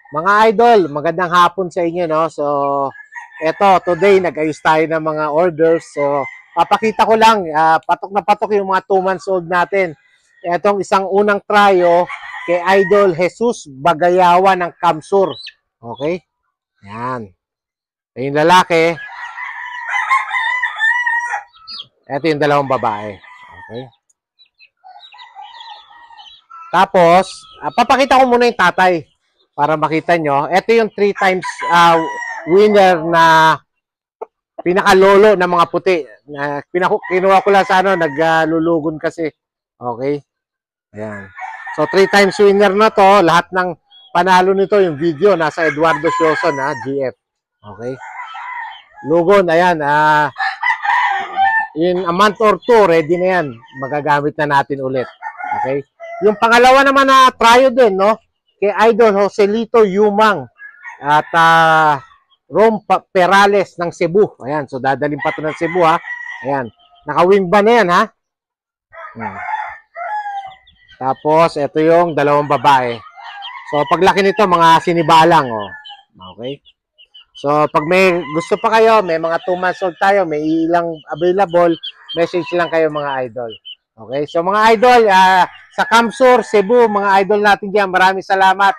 Mga idol, magandang hapon sa inyo, no? So, eto, today, nag-ayos tayo ng mga orders. So, papakita ko lang, patok na patok yung mga 2 months old natin. Etong isang unang tryo kay Idol Jesus Bagayawa ng Kamsur. Okay? Yan. Ito yung lalaki. Ito yung dalawang babae. Okay? Tapos, papakita ko muna yung tatay para makita nyo. Ito yung 3 times winner na pinakalolo ng mga puti. Kinuha ko lang sa ano, naglulugon kasi. Okay? Ayan. So, 3 times winner na to. Lahat ng panalo nito, yung video, nasa Eduardo Sioson, GF. Okay? Lugon, ayan. In a month or 2, ready na yan. Magagamit na natin ulit. Okay? Yung pangalawa naman na tryo din, no? Kay Idol Joselito Yumang at Rom Perales ng Cebu. Ayan, so dadalhin pa to ng Cebu, ha. Ayan, naka-wing ba na yan, ha? Tapos, ito yung dalawang babae. So, paglaki nito, mga sinibalang, oh. Okay? So, pag may gusto pa kayo, may mga 2 months old tayo, may ilang available, message lang kayo mga idol. Okay? So, mga idol, sa Kamsur, Cebu, mga idol natin dyan, maraming salamat.